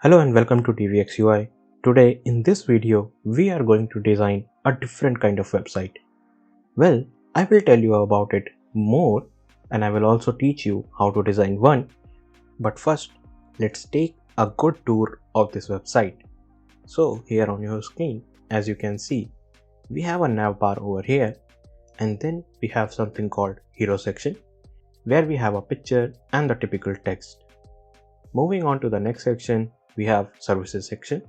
Hello and welcome to DVxUI. Today in this video we are going to design a different kind of website. Well, I will tell you about it more and I will also teach you how to design one. But first, let's take a good tour of this website. So here on your screen, as you can see, we have a navbar over here and then we have something called hero section where we have a picture and the typical text. Moving on to the next section, we have services section,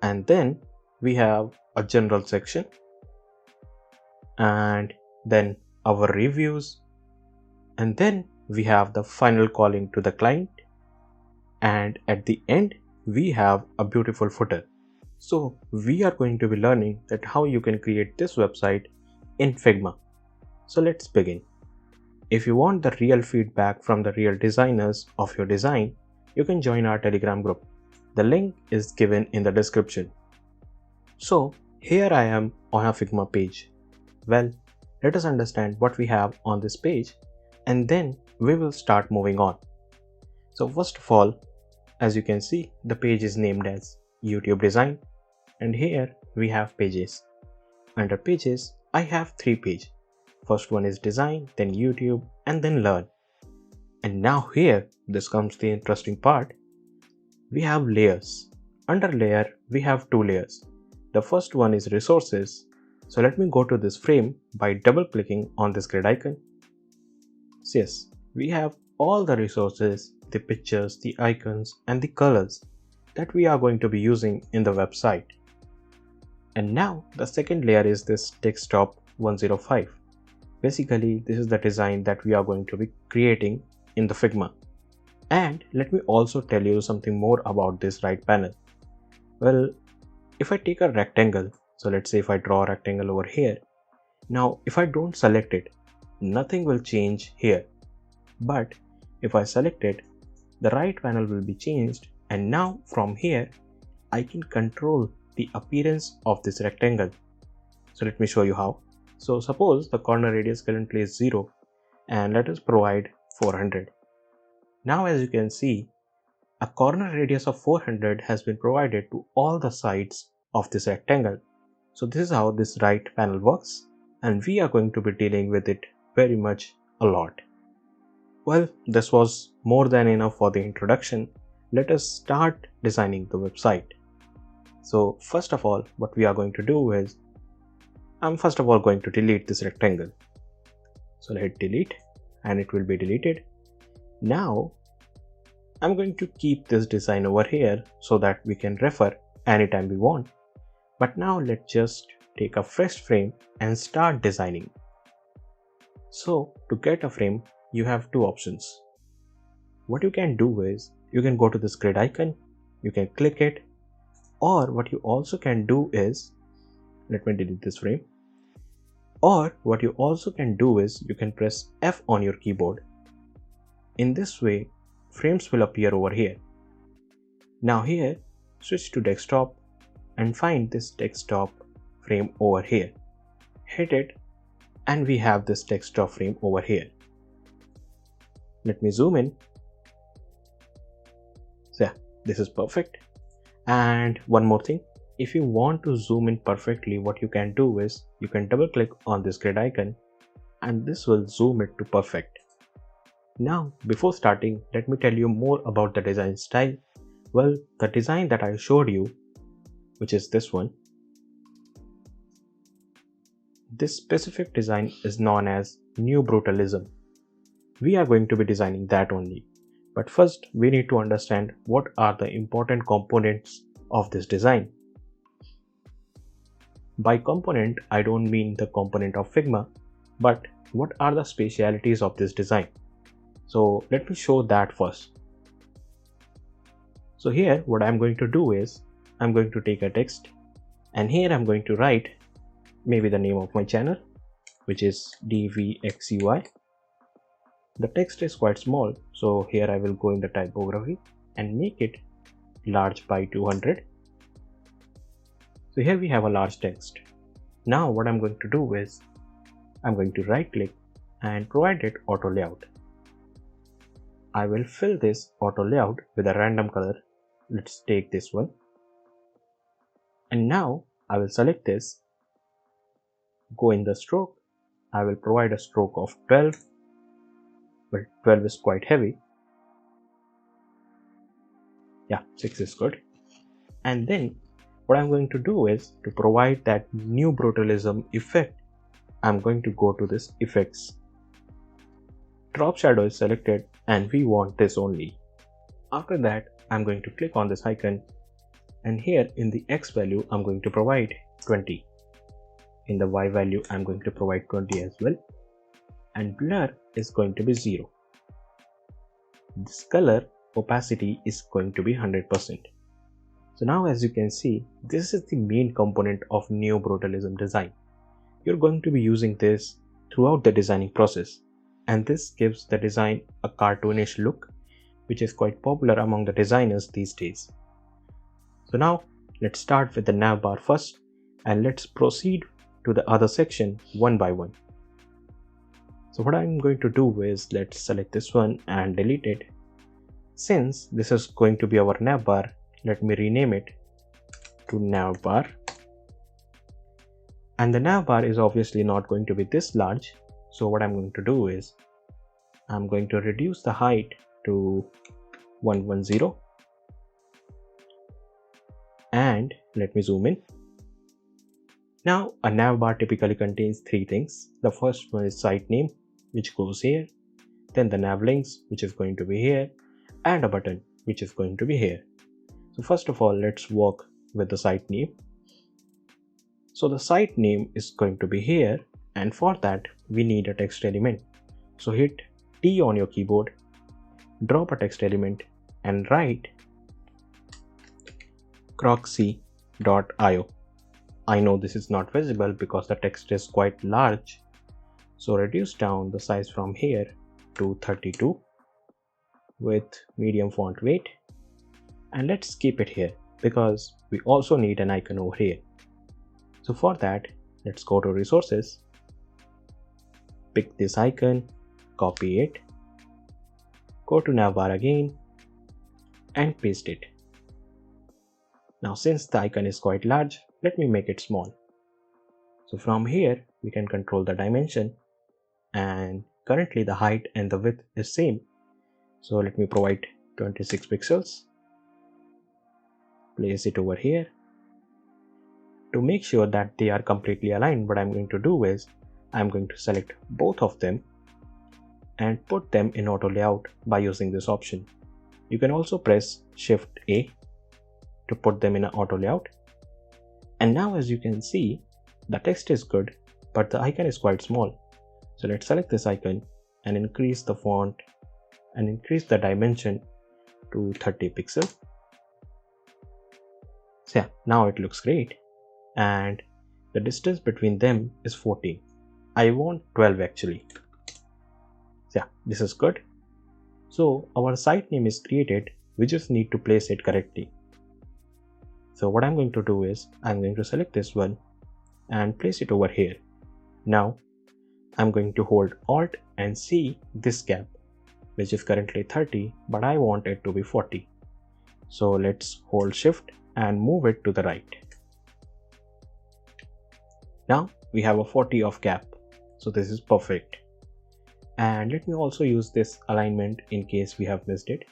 and then we have a general section, and then our reviews, and then we have the final calling to the client, and at the end we have a beautiful footer. So we are going to be learning that how you can create this website in Figma. So let's begin. If you want the real feedback from the real designers of your design, you can join our Telegram group. The link is given in the description. So here I am on a Figma page. Well, let us understand what we have on this page and then we will start moving on. So first of all, as you can see, the page is named as YouTube Design, and here we have pages. Under pages, I have 3 pages. First one is Design, then YouTube, and then Learn. And now here, this comes the interesting part. We have layers. Under layer, we have 2 layers. The first one is resources. So let me go to this frame by double clicking on this grid icon. So yes, we have all the resources, the pictures, the icons, and the colors that we are going to be using in the website. And now the second layer is this desktop 105. Basically, this is the design that we are going to be creating in the Figma. And let me also tell you something more about this right panel. Well, if I take a rectangle, so let's say if I draw a rectangle over here, now if I don't select it, nothing will change here. But if I select it, the right panel will be changed, and now from here, I can control the appearance of this rectangle. So let me show you how. So suppose the corner radius currently is 0 and let us provide 400. Now as you can see, a corner radius of 400 has been provided to all the sides of this rectangle. So this is how this right panel works, and we are going to be dealing with it very much a lot. Well, this was more than enough for the introduction. Let us start designing the website. So first of all, what we are going to do is, I'm first of all going to delete this rectangle. So hit delete and it will be deleted. Now I'm going to keep this design over here so that we can refer anytime we want. But now let's just take a fresh frame and start designing. So to get a frame, you have 2 options. What you can do is, you can go to this grid icon, you can click it, or what you also can do is, let me delete this frame. Or what you also can do is, you can press F on your keyboard. In this way, frames will appear over here. Now here, switch to desktop and find this desktop frame over here. Hit it and we have this desktop frame over here. Let me zoom in. So yeah, this is perfect. And one more thing, if you want to zoom in perfectly, what you can do is, you can double click on this grid icon and this will zoom it to perfect. Now, before starting, let me tell you more about the design style. Well, the design that I showed you, which is this one, this specific design is known as Neubrutalism. We are going to be designing that only. But first, we need to understand what are the important components of this design. By component, I don't mean the component of Figma, but what are the specialities of this design. So let me show that first. So here what I'm going to do is, I'm going to take a text and here I'm going to write maybe the name of my channel, which is DVxUI. The text is quite small, so here I will go in the typography and make it large by 200. So here we have a large text. Now what I'm going to do is, I'm going to right click and provide it auto layout. I will fill this auto layout with a random color let's take this one. And now I will select this, go in the stroke. I will provide a stroke of 12, but 12 is quite heavy. Yeah, 6 is good. And then what I'm going to do is to provide that Neubrutalism effect. I'm going to go to this effects. Drop shadow is selected and we want this only. After that, I'm going to click on this icon, and here in the X value, I'm going to provide 20. In the Y value, I'm going to provide 20 as well. And blur is going to be 0. This color opacity is going to be 100%. So now as you can see, this is the main component of Neubrutalism design. You're going to be using this throughout the designing process, and this gives the design a cartoonish look, which is quite popular among the designers these days. So now let's start with the navbar first, and let's proceed to the other section one by one. So what I'm going to do is let's select this one and delete it. Since this is going to be our navbar, let me rename it to navbar. And the navbar is obviously not going to be this large. So what I'm going to do is I'm going to reduce the height to 110. And let me zoom in. Now a navbar typically contains 3 things. The first one is site name, which goes here. Then the nav links, which is going to be here. And a button, which is going to be here. So first of all, let's work with the site name. So the site name is going to be here, and for that we need a text element. So hit T on your keyboard, drop a text element and write croxy.io. I know this is not visible because the text is quite large. So reduce down the size from here to 32 with medium font weight. And let's keep it here because we also need an icon over here. So for that, let's go to resources, pick this icon, copy it, go to navbar again and paste it. Now since the icon is quite large, let me make it small. So from here we can control the dimension, and currently the height and the width is same. So let me provide 26 pixels. Place it over here. To make sure that they are completely aligned, what I'm going to do is I'm going to select both of them and put them in auto layout by using this option. You can also press Shift A to put them in an auto layout. And now as you can see, the text is good, but the icon is quite small. So let's select this icon and increase the font and increase the dimension to 30 pixels. So yeah, now it looks great. And the distance between them is 14. I want 12 actually. So yeah, this is good. So our site name is created, we just need to place it correctly. So what I'm going to do is I'm going to select this one and place it over here. Now I'm going to hold Alt and see this gap, which is currently 30, but I want it to be 40. So let's hold Shift and move it to the right. Now we have a 40 of gap, so this is perfect. And let me also use this alignment in case we have missed it.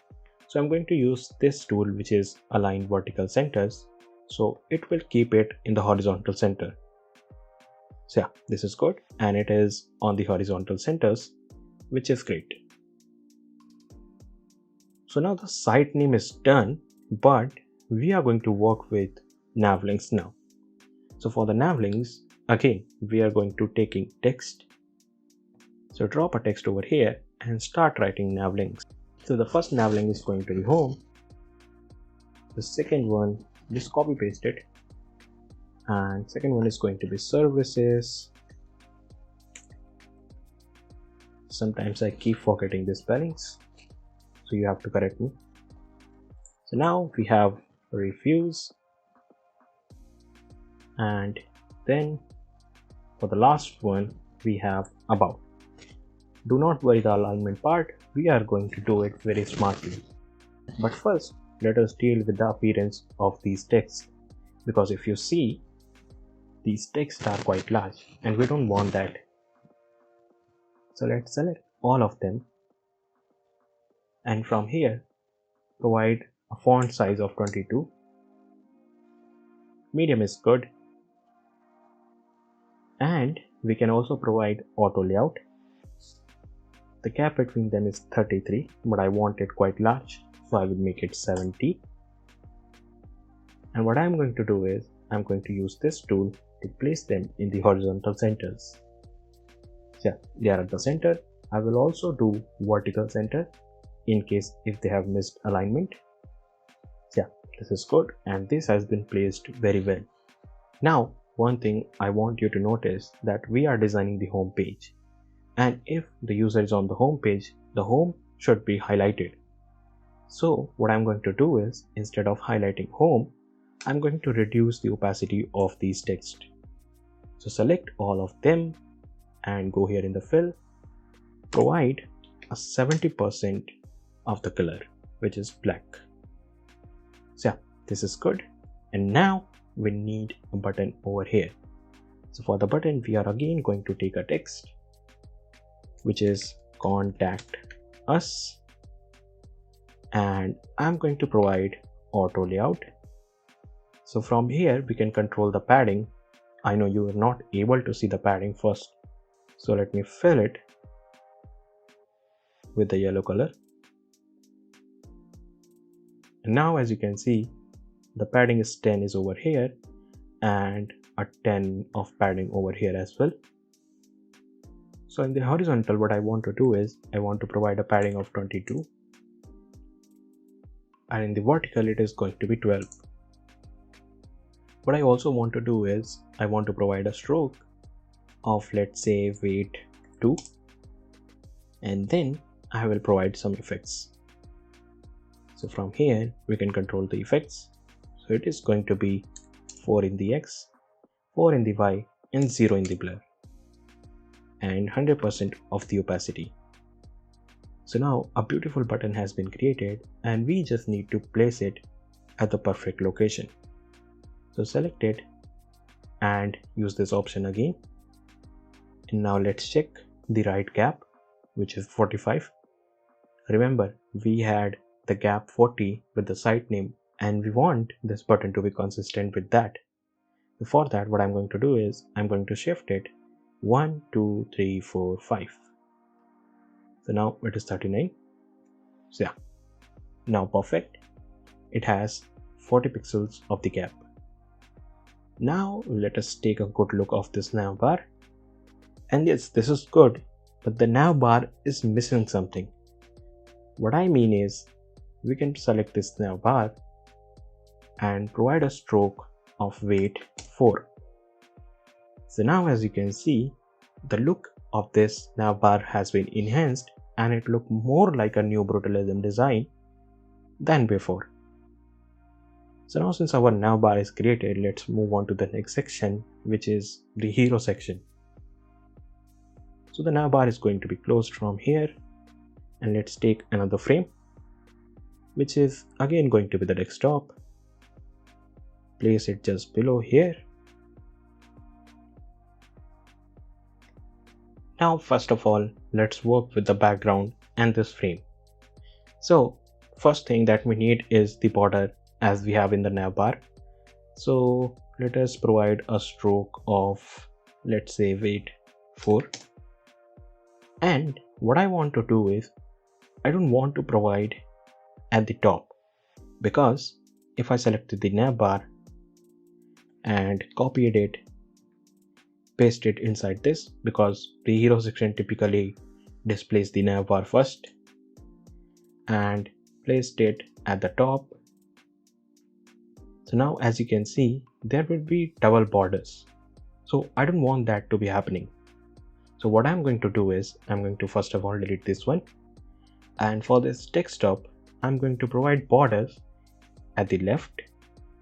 So I'm going to use this tool, which is align vertical centers. So it will keep it in the horizontal center. So yeah, this is good, and it is on the horizontal centers, which is great. So now the site name is done, but we are going to work with nav links now. So for the nav links, again, we are going to taking text. So drop a text over here and start writing nav links. So the first nav link is going to be home. The second one, just copy paste it. And second one is going to be services. Sometimes I keep forgetting the spellings, so you have to correct me. So now we have reviews, and then for the last one we have about. Do not worry the alignment part, we are going to do it very smartly. But first let us deal with the appearance of these texts, because if you see, these texts are quite large and we don't want that. So let's select all of them, and from here provide a font size of 22. Medium is good, and we can also provide auto layout. The gap between them is 33, but I want it quite large, so I will make it 70. And what I'm going to do is I'm going to use this tool to place them in the horizontal centers. So yeah, they are at the center. I will also do vertical center in case if they have missed alignment. So yeah, this is good, and this has been placed very well. Now, one thing I want you to notice that we are designing the home page, and if the user is on the home page, the home should be highlighted. So what I'm going to do is, instead of highlighting home, I'm going to reduce the opacity of these text. So select all of them and go here in the fill, provide a 70% of the color, which is black. So yeah, this is good. And now we need a button over here. So for the button, we are again going to take a text, which is contact us, and I'm going to provide auto layout. So from here we can control the padding. I know you are not able to see the padding first, so let me fill it with the yellow color. And now as you can see, the padding is 10 is over here and a 10 of padding over here as well. So in the horizontal, what I want to do is I want to provide a padding of 22, and in the vertical it is going to be 12. What I also want to do is I want to provide a stroke of, let's say, weight 2, and then I will provide some effects. So from here we can control the effects. So it is going to be 4 in the X, 4 in the Y, and 0 in the blur, and 100% of the opacity. So now a beautiful button has been created, and we just need to place it at the perfect location. So select it and use this option again. And now let's check the right gap, which is 45. Remember, we had the gap 40 with the site name, and we want this button to be consistent with that. For that, what I'm going to do is I'm going to shift it 1, 2, 3, 4, 5. So now it is 39. So yeah, now perfect. It has 40 pixels of the gap. Now let us take a good look of this navbar. And yes, this is good, but the navbar is missing something. What I mean is, we can select this navbar and provide a stroke of weight 4. So now as you can see, the look of this navbar has been enhanced, and it looks more like a Neubrutalism design than before. So now since our navbar is created, let's move on to the next section, which is the hero section. So the navbar is going to be closed from here, and let's take another frame, which is again going to be the desktop. Place it just below here. Now first of all, let's work with the background and this frame. So first thing that we need is the border, as we have in the navbar. So let us provide a stroke of, let's say, weight 4. And what I want to do is I don't want to provide at the top, because if I selected the navbar and copied it, paste it inside this, because the hero section typically displays the navbar first, and placed it at the top. So now as you can see, there will be double borders. So I don't want that to be happening. So what I'm going to do is I'm going to first of all delete this one, and for this desktop I'm going to provide borders at the left,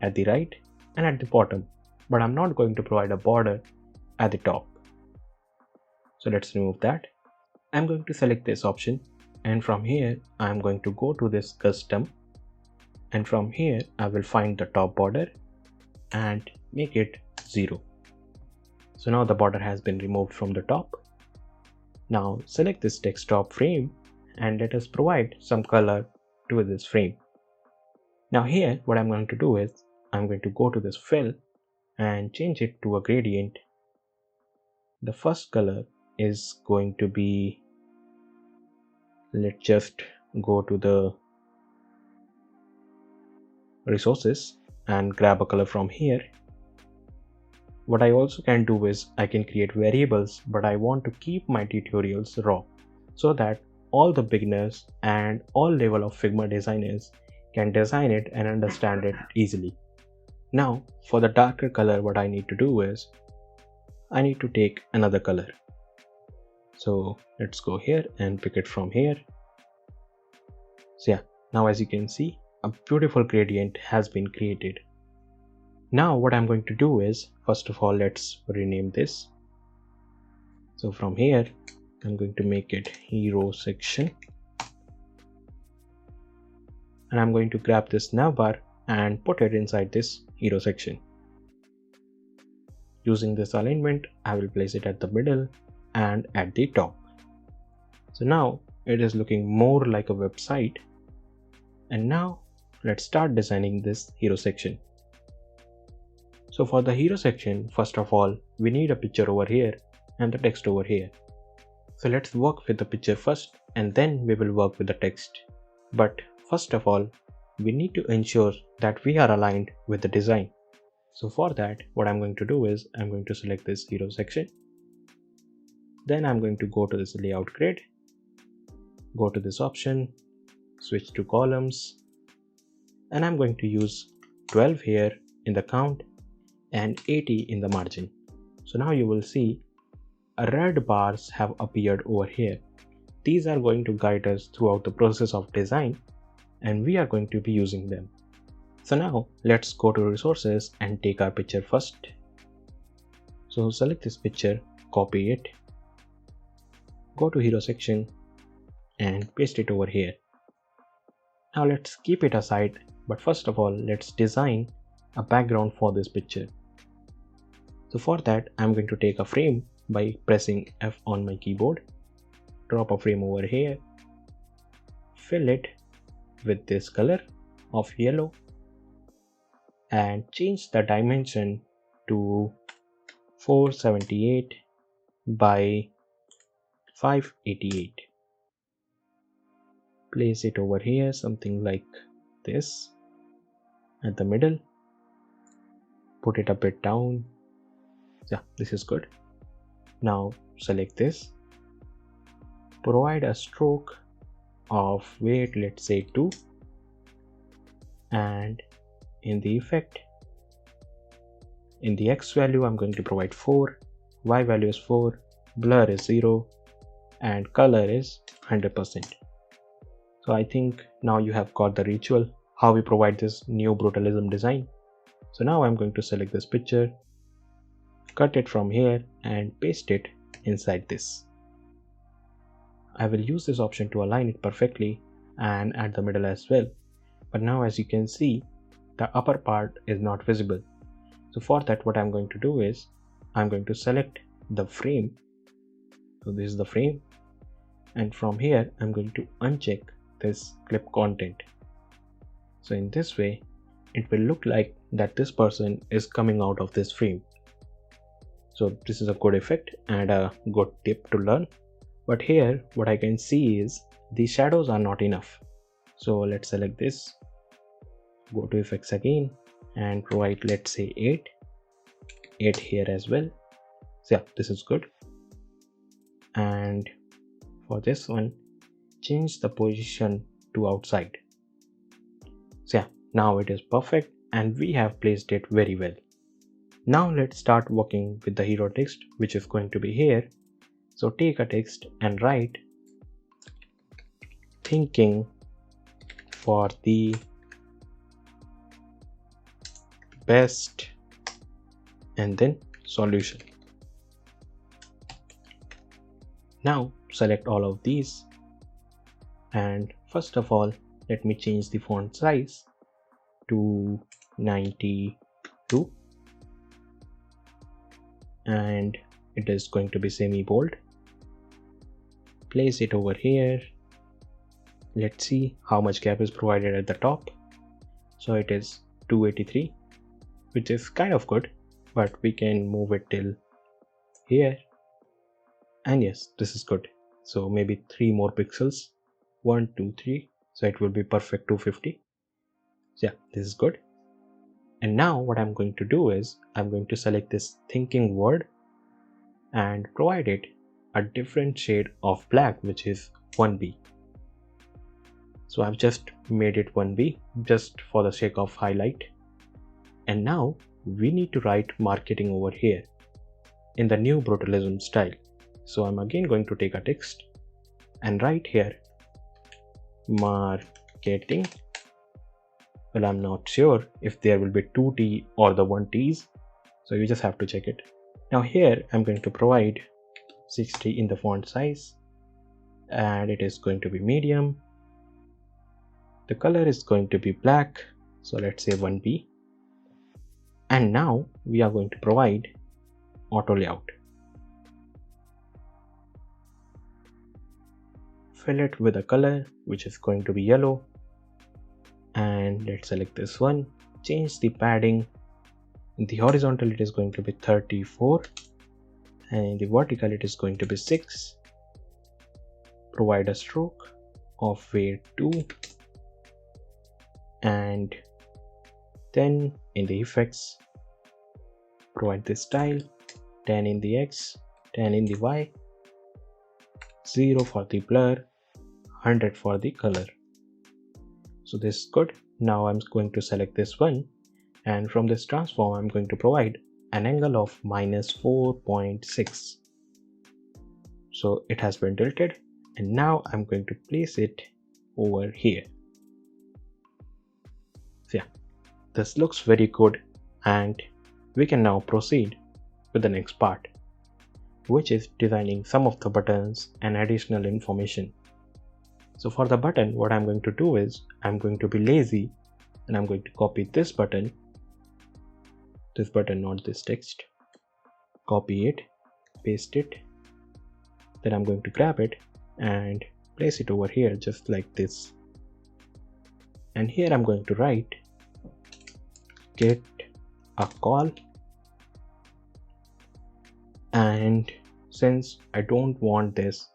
at the right, and at the bottom, but I'm not going to provide a border at the top. So let's remove that. I'm going to select this option, and from here I'm going to go to this custom, and from here I will find the top border and make it 0. So now the border has been removed from the top. Now select this desktop frame and let us provide some color to this frame. Now here what I'm going to do is I'm going to go to this fill and change it to a gradient. The first color is going to be, let's just go to the resources and grab a color from here. What I also can do is I can create variables, but I want to keep my tutorials raw so that all the beginners and all level of Figma designers can design it and understand it easily. Now for the darker color, what I need to do is I need to take another color. So let's go here and pick it from here. So yeah, now as you can see, a beautiful gradient has been created. Now what I'm going to do is, first of all, let's rename this. So from here, I'm going to make it hero section. And I'm going to grab this navbar and put it inside this hero section. Using this alignment, I will place it at the middle and at the top. So now it is looking more like a website. And now let's start designing this hero section. So for the hero section, first of all, we need a picture over here and the text over here. So let's work with the picture first and then we will work with the text. But first of all, we need to ensure that we are aligned with the design. So for that, what I'm going to do is I'm going to select this hero section. Then I'm going to go to this layout grid, go to this option, switch to columns, and I'm going to use 12 here in the count and 80 in the margin. So now you will see red bars have appeared over here. These are going to guide us throughout the process of design and we are going to be using them. So now let's go to resources and take our picture first. So select this picture, copy it, go to hero section and paste it over here. Now let's keep it aside, but first of all, let's design a background for this picture. So for that, I'm going to take a frame by pressing F on my keyboard, drop a frame over here, fill it with this color of yellow and change the dimension to 478 by 588. Place it over here, something like this at the middle, put it a bit down. Yeah, this is good. Now select this, provide a stroke of weight, let's say 2, and in the effect, in the X value, I'm going to provide 4, Y value is 4, blur is 0, and color is 100%. So I think now you have got the ritual, how we provide this Neubrutalism design. So now I'm going to select this picture, cut it from here and paste it inside this. I will use this option to align it perfectly and at the middle as well. But now as you can see, the upper part is not visible. So for that, what I'm going to do is I'm going to select the frame. So this is the frame. And from here, I'm going to uncheck this clip content. So in this way, it will look like that this person is coming out of this frame. So this is a good effect and a good tip to learn. But here what I can see is the shadows are not enough. So let's select this, go to effects again and provide, let's say 8 here as well. So yeah, this is good. And for this one, change the position to outside. So yeah, now it is perfect and we have placed it very well. Now let's start working with the hero text, which is going to be here. So take a text and write thinking for the best and then solution. Now select all of these and first of all, let me change the font size 292, and it is going to be semi bold. Place it over here. Let's see how much gap is provided at the top. So it is 283, which is kind of good, but we can move it till here. And yes, this is good. So maybe 3 more pixels, 1, 2, 3. So it will be perfect 250. So yeah, this is good. And now what I'm going to do is I'm going to select this thinking word and provide it a different shade of black, which is 1B. So I've just made it 1B just for the sake of highlight. And now we need to write marketing over here in the Neubrutalism style. So I'm again going to take a text and write here marketing. Well, I'm not sure if there will be 2T or the 1T's. So you just have to check it. Now here I'm going to provide 60 in the font size, and it is going to be medium. The color is going to be black, so let's say 1B. And now we are going to provide auto layout. Fill it with a color which is going to be yellow, and let's select this one. Change the padding. In the horizontal it is going to be 34, and in the vertical it is going to be 6. Provide a stroke of weight 2, and then in the effects provide this style, 10 in the X, 10 in the Y, 0 for the blur, 100 for the color. So this is good. Now I'm going to select this one, and from this transform I'm going to provide an angle of -4.6. So it has been tilted, and now I'm going to place it over here. So yeah, this looks very good, and we can now proceed with the next part, which is designing some of the buttons and additional information. So for the button, what I'm going to do is I'm going to be lazy, and I'm going to copy this button, not this text, copy it, paste it, then I'm going to grab it and place it over here just like this. And here I'm going to write get a call, and since I don't want this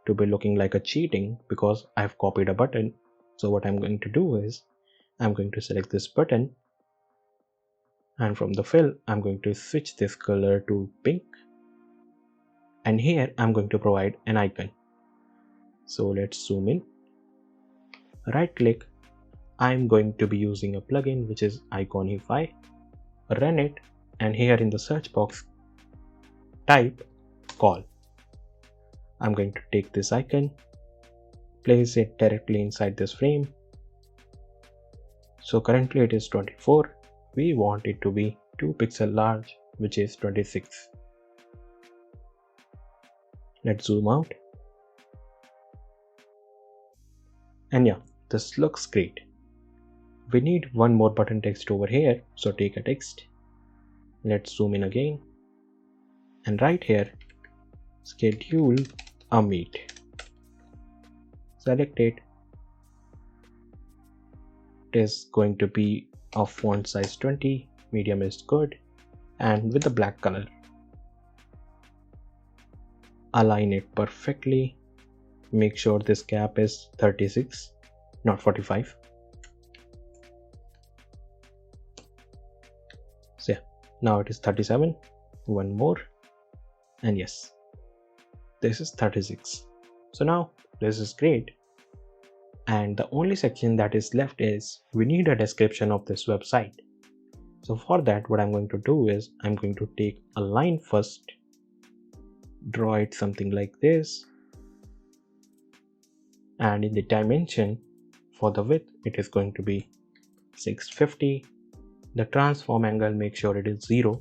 to be looking like a cheating because I've copied a button, so what I'm going to do is I'm going to select this button, and from the fill I'm going to switch this color to pink, and here I'm going to provide an icon. So let's zoom in, right click. I'm going to be using a plugin which is Iconify. Run it, and here in the search box type call. I'm going to take this icon, place it directly inside this frame. So currently it is 24. We want it to be 2 pixels large, which is 26. Let's zoom out. And yeah, this looks great. We need one more button text over here, so take a text. Let's zoom in again, and right here schedule a meet. Select it. It is going to be of font size 20, medium is good, and with the black color. Align it perfectly. Make sure this gap is 36, not 45. So yeah, now it is 37. One more, and yes, this is 36. So now this is great, and the only section that is left is we need a description of this website. So for that, what I'm going to do is I'm going to take a line first, draw it something like this, and in the dimension for the width it is going to be 650. The transform angle, make sure it is 0,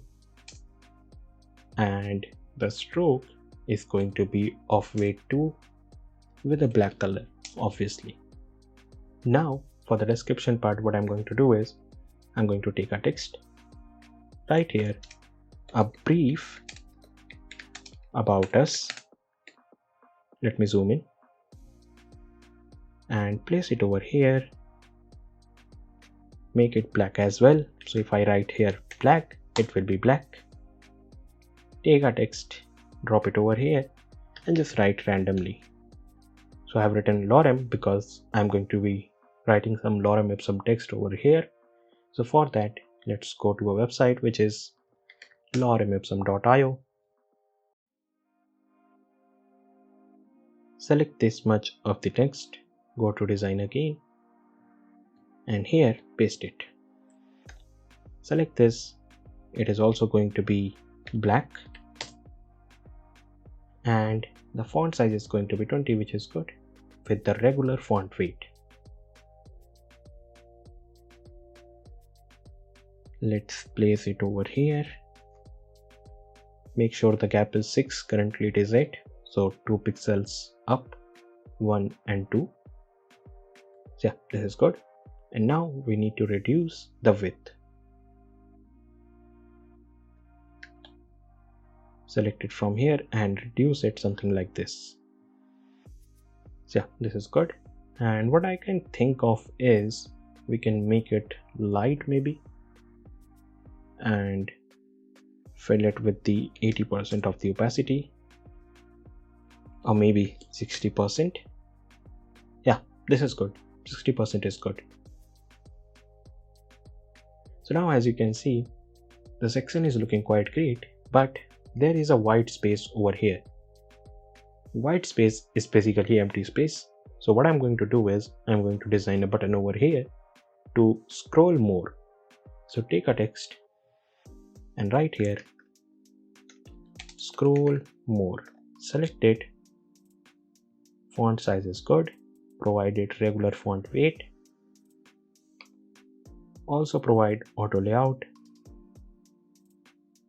and the stroke is going to be of weight 2 with a black color, obviously. Now for the description part, what I'm going to do is I'm going to take a text right here, a brief about us. Let me zoom in and place it over here. Make it black as well. So if I write here black, it will be black. Take a text, drop it over here and just write randomly. So I have written lorem because I'm going to be writing some lorem ipsum text over here. So for that, let's go to a website which is loremipsum.io. Select this much of the text, go to design again, and here paste it. Select this, it is also going to be black, and the font size is going to be 20, which is good, with the regular font weight. Let's place it over here. Make sure the gap is 6, currently it is 8, so 2 pixels up, 1 and 2. So yeah, this is good. And now we need to reduce the width. Select it from here and reduce it something like this. So yeah, this is good. And what I can think of is we can make it light maybe and fill it with the 80% of the opacity, or maybe 60%. Yeah, this is good. 60% is good. So now as you can see, the section is looking quite great, but there is a white space over here. White space is basically empty space. So what I'm going to do is I'm going to design a button over here to scroll more. So take a text and write here scroll more. Select it. Font size is good. Provide it regular font weight. Also provide auto layout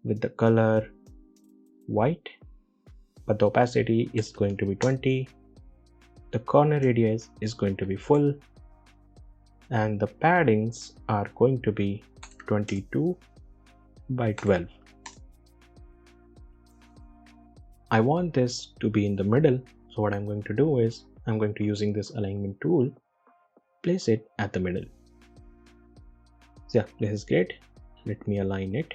with the color white, but the opacity is going to be 20. The corner radius is going to be full, and the paddings are going to be 22 by 12. I want this to be in the middle, so what I'm going to do is I'm going to using this alignment tool, place it at the middle. So yeah, this is great. Let me align it.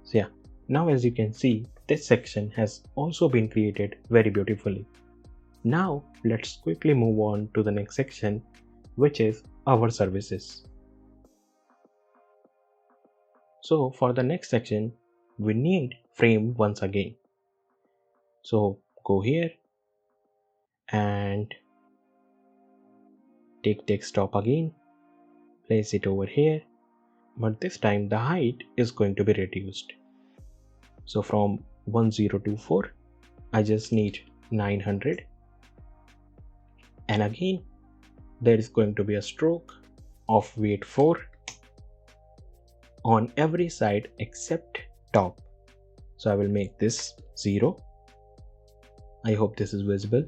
So yeah, now as you can see, this section has also been created very beautifully. Now let's quickly move on to the next section, which is our services. So for the next section, we need frame once again. So go here and take desktop again, place it over here, but this time the height is going to be reduced. So from 1024, I just need 900. And again, there is going to be a stroke of weight 4 on every side except top. So I will make this 0. I hope this is visible.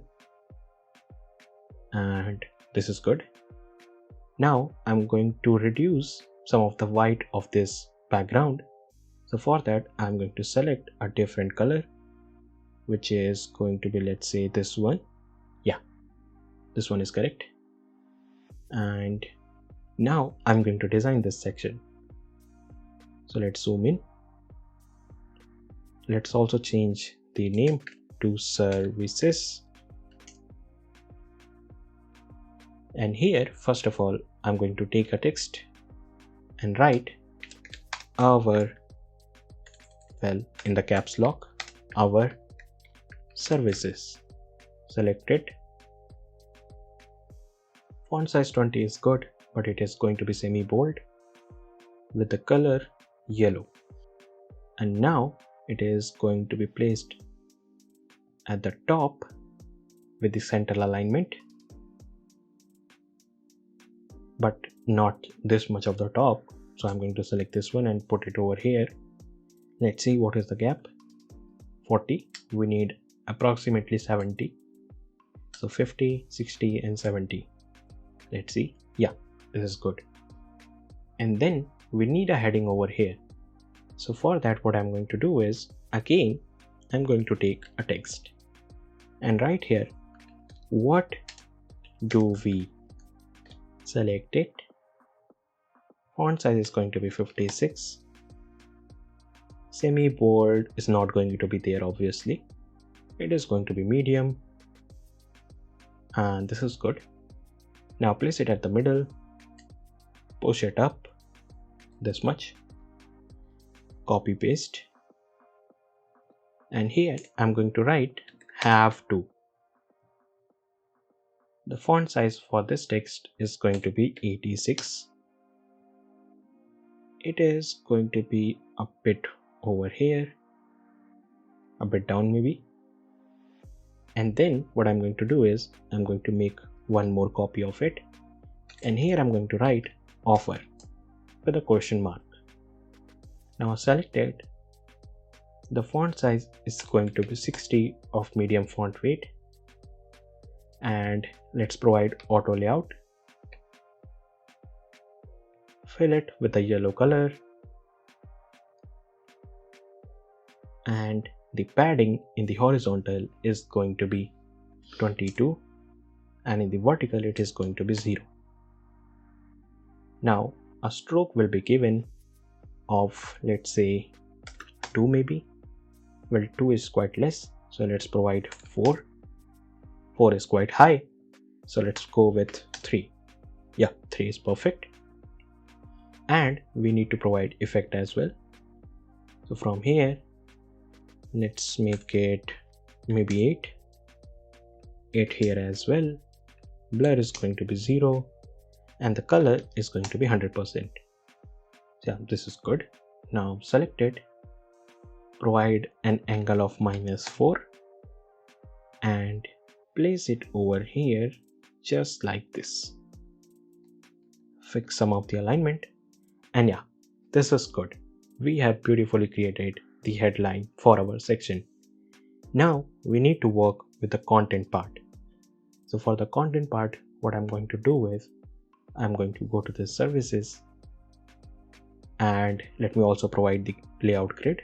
And this is good. Now I'm going to reduce some of the white of this background. So for that, I'm going to select a different color, which is going to be, let's say, this one. Yeah, this one is correct. And now I'm going to design this section. So let's zoom in. Let's also change the name to services. And here, first of all, I'm going to take a text and write our, well, in the caps lock, our services. Select it. Font size 20 is good, but it is going to be semi-bold with the color yellow. And now it is going to be placed at the top with the central alignment, but not this much of the top. So I'm going to select this one and put it over here. Let's see what is the gap. 40. We need approximately 70. So 50, 60 and 70. Let's see. Yeah, this is good. And then we need a heading over here. So for that, what I'm going to do is, again, I'm going to take a text and write here, what do we? Select it. Font size is going to be 56. Semi bold is not going to be there, obviously. It is going to be medium. And this is good. Now place it at the middle. Push it up this much. Copy paste. And here I'm going to write have to. The font size for this text is going to be 86. It is going to be a bit over here, a bit down maybe. And then what I'm going to do is I'm going to make one more copy of it. And here I'm going to write offer with a question mark. Now select it. The font size is going to be 60 of medium font weight. And let's provide auto layout. Fill it with a yellow color. And the padding in the horizontal is going to be 22. And in the vertical it is going to be 0. Now a stroke will be given of, let's say, 2 maybe. Well, 2 is quite less, so let's provide 4. 4 is quite high, so let's go with 3. Yeah, 3 is perfect. And we need to provide effect as well. So from here, let's make it maybe 8. 8 here as well. Blur is going to be 0. And the color is going to be 100%. Yeah, this is good. Now select it. Provide an angle of -4. And place it over here just like this. Fix some of the alignment. And yeah, this is good. We have beautifully created the headline for our section. Now we need to work with the content part. So for the content part, what I'm going to do is I'm going to go to the services and let me also provide the layout grid.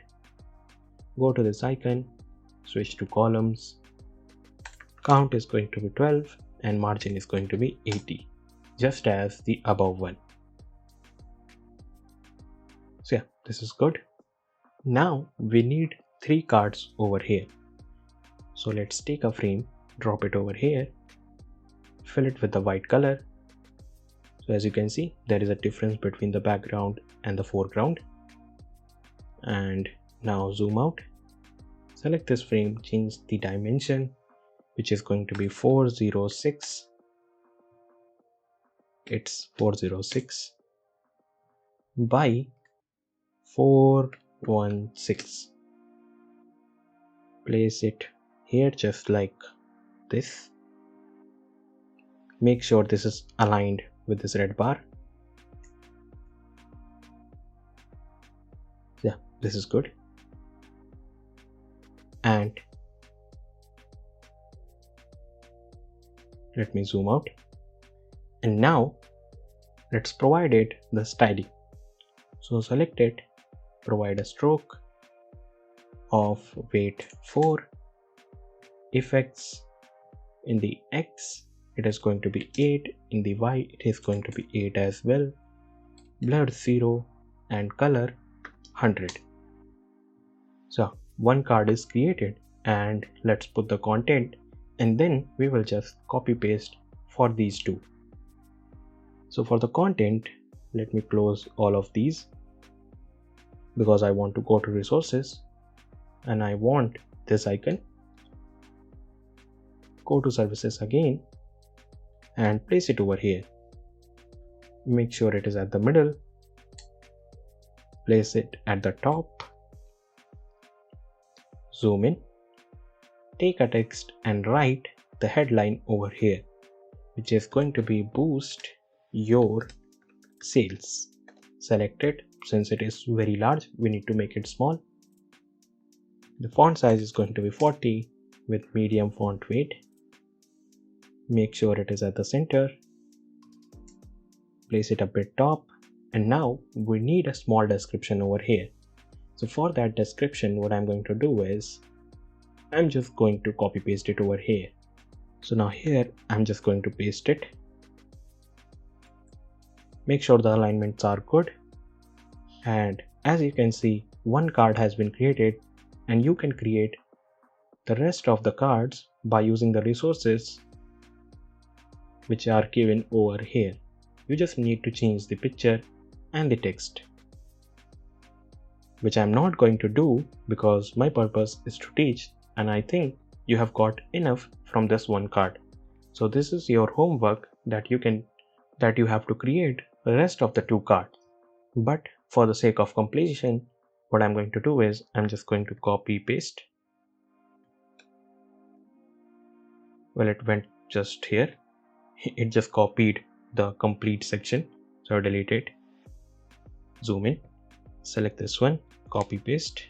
Go to this icon, switch to columns. Count is going to be 12 and margin is going to be 80, just as the above one. So yeah, this is good. Now we need 3 cards over here. So let's take a frame, drop it over here, fill it with the white color. So as you can see, there is a difference between the background and the foreground. And now zoom out. Select this frame, change the dimension, which is going to be 406. It's 406 by 416. Place it here just like this. Make sure this is aligned with this red bar. Yeah, this is good. And let me zoom out. And now let's provide it the styling. So select it, provide a stroke of weight 4. Effects in the X, it is going to be 8. In the Y, it is going to be 8 as well. Blur 0 and color 100. So one card is created, and let's put the content, and then we will just copy paste for these two. So for the content, let me close all of these because I want to go to resources and I want this icon. Go to services again and place it over here. Make sure it is at the middle. Place it at the top. Zoom in. Take a text and write the headline over here, which is going to be boost your sales. Select it. Since it is very large, we need to make it small. The font size is going to be 40 with medium font weight. Make sure it is at the center. Place it a bit top And now we need a small description over here. So for that description, what I'm going to do is I'm just going to copy paste it over here. So now here I'm just going to paste it. Make sure the alignments are good. And as you can see, one card has been created, and you can create the rest of the cards by using the resources which are given over here. You just need to change the picture and the text, which I'm not going to do because my purpose is to teach, and I think you have got enough from this one card. So this is your homework that you have to create the rest of the two cards. But for the sake of completion, what I'm going to do is I'm just going to copy paste. Well, it went just here. It just copied the complete section. So I'll delete it. Zoom in, select this one, copy paste,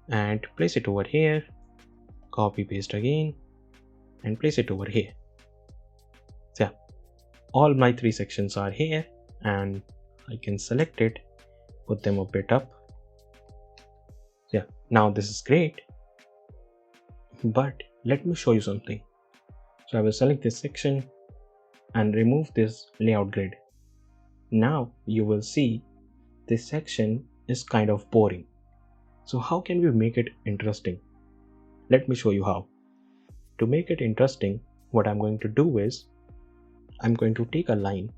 and place it over here. Copy paste again and place it over here. So yeah, all my three sections are here, and I can select it, put them a bit up. So yeah, now this is great. But let me show you something. So I will select this section and remove this layout grid. Now you will see this section is kind of boring. So how can we make it interesting? Let me show you how. To make it interesting, what I'm going to do is I'm going to take a line,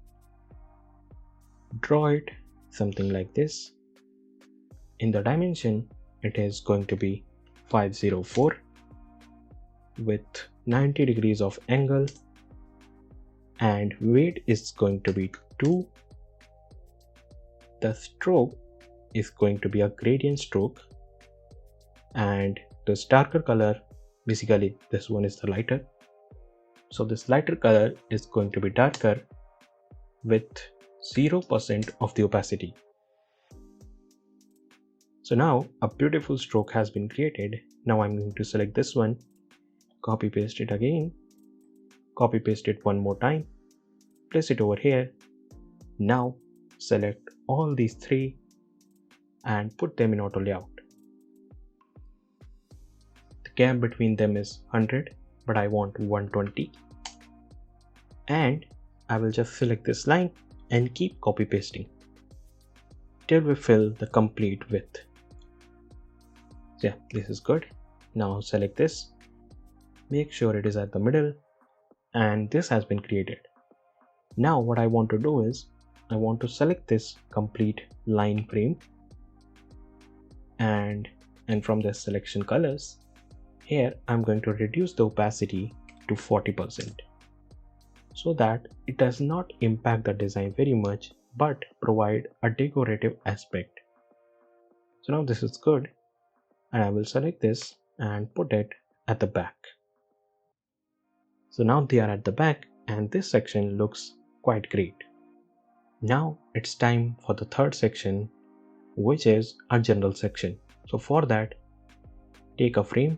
draw it something like this. In the dimension, it is going to be 504 with 90 degrees of angle, and weight is going to be 2. The stroke is going to be a gradient stroke, and this darker color, basically this one is the lighter. So this lighter color is going to be darker with 0% of the opacity. So now a beautiful stroke has been created. Now I'm going to select this one, copy paste it again, copy paste it one more time, place it over here. Now select all these three and put them in auto layout. The gap between them is 100, but I want 120. And I will just select this line and keep copy pasting till we fill the complete width. So yeah, this is good. Now select this, make sure it is at the middle, and this has been created. Now what I want to do is I want to select this complete line frame, and from the selection colors here I'm going to reduce the opacity to 40% so that it does not impact the design very much but provide a decorative aspect. So now this is good, and I will select this and put it at the back. So now they are at the back, and this section looks quite great. Now it's time for the third section, which is a general section. So for that, take a frame,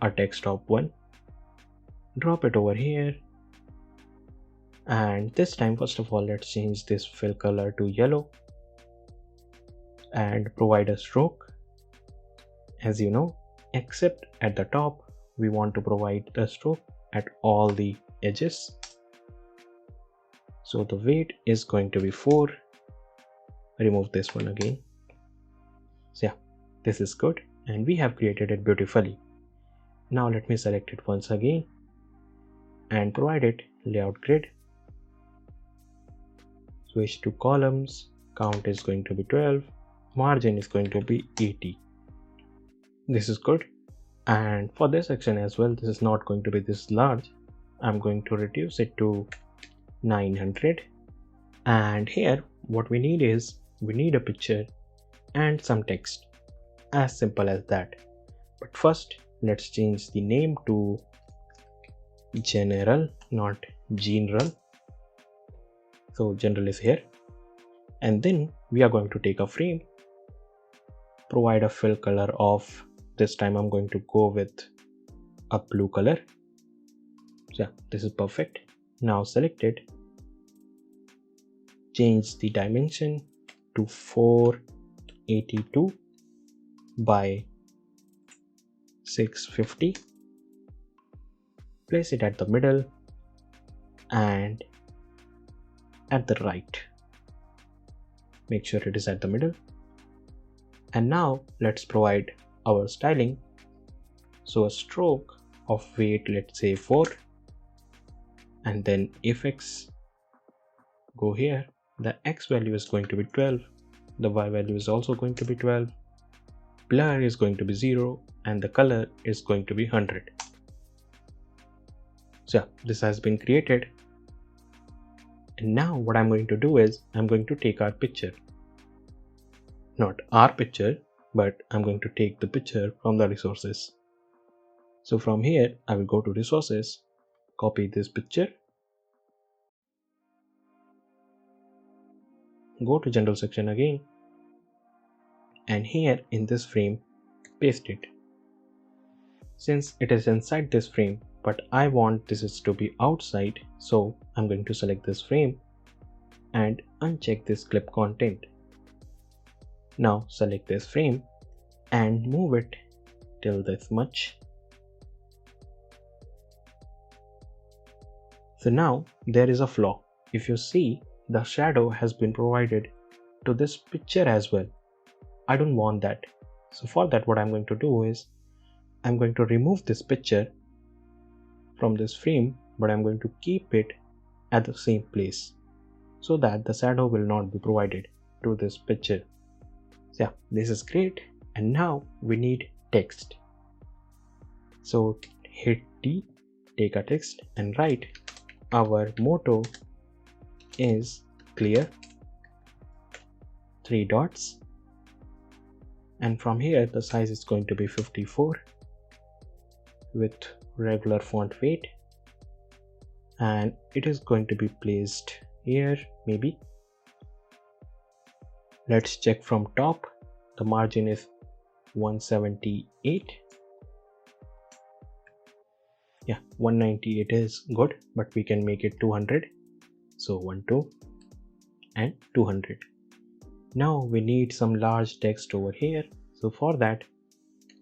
a text top one, drop it over here, and this time first of all let's change this fill color to yellow and provide a stroke. As you know, except at the top, we want to provide the stroke at all the edges. So the weight is going to be 4. Remove this one again. So yeah, this is good, and we have created it beautifully. Now let me select it once again and provide it layout grid. Switch to columns, count is going to be 12, margin is going to be 80. This is good, and for this section as well, this is not going to be this large. I'm going to reduce it to 900, and here what we need is we need a picture and some text, as simple as that. But first let's change the name to general, not general. So general is here, and then we are going to take a frame, provide a fill color of, this time I'm going to go with a blue color. So yeah, this is perfect. Now select it, change the dimension to 482 by 650. Place it at the middle and at the right. Make sure it is at the middle. And now let's provide our styling. So a stroke of weight, let's say 4, and then effects, go here. The X value is going to be 12, the Y value is also going to be 12, blur is going to be 0, and the color is going to be 100. So this has been created. And now what I'm going to do is I'm going to take our picture. Not our picture, but I'm going to take the picture from the resources. So from here, I will go to resources, copy this picture, go to general section again, and here in this frame, paste it. Since it is inside this frame, but I want this is to be outside, so I'm going to select this frame and uncheck this clip content. Now select this frame and move it till this much. So now there is a flaw. If you see, the shadow has been provided to this picture as well. I don't want that. So for that, what I'm going to do is I'm going to remove this picture from this frame, but I'm going to keep it at the same place so that the shadow will not be provided to this picture. So yeah, this is great. And now we need text. So hit T, take a text and write our motto is clear, 3 dots, and from here the size is going to be 54 with regular font weight, and it is going to be placed here maybe. Let's check from top. The margin is 178. Yeah, 198 is good, but we can make it 200. So 12 and 200. Now we need some large text over here. So for that,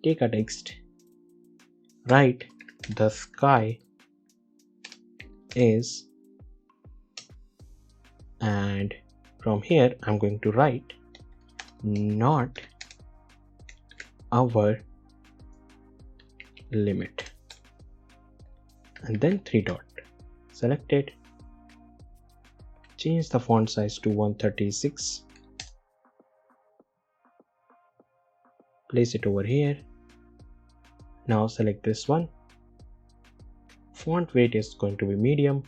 take a text, write the sky is, and from here I'm going to write not our limit, and then 3 dot. Select it, change the font size to 136, place it over here. Now select this one, font weight is going to be medium,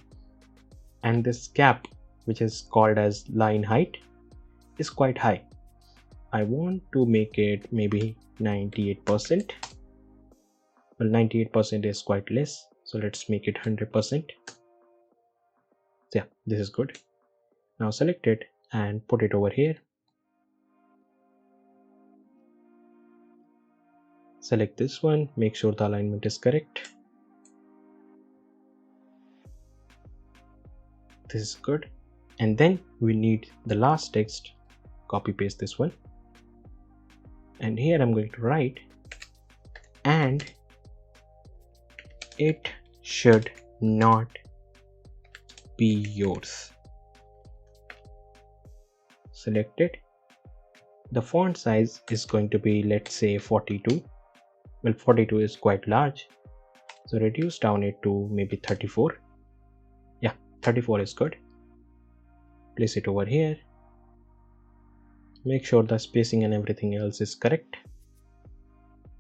and this gap, which is called as line height, is quite high. I want to make it maybe 98%. Well, 98% is quite less, so let's make it 100%. So yeah, this is good. Now select it and put it over here. Select this one, make sure the alignment is correct. This is good. And then we need the last text. Copy paste this one. And here I'm going to write, and it should not be yours. Select it. The font size is going to be, let's say, 42. Well, 42 is quite large, so reduce down it to maybe 34. Yeah, 34 is good. Place it over here. Make sure the spacing and everything else is correct.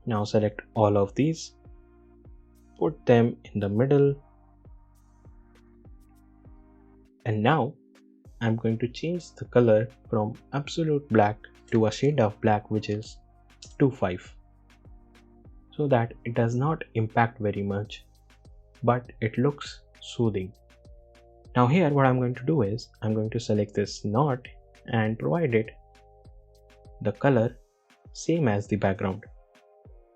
Now select all of these, put them in the middle, and now I'm going to change the color from absolute black to a shade of black, which is 2.5, so that it does not impact very much, but it looks soothing. Now here what I'm going to do is I'm going to select this knot and provide it the color same as the background,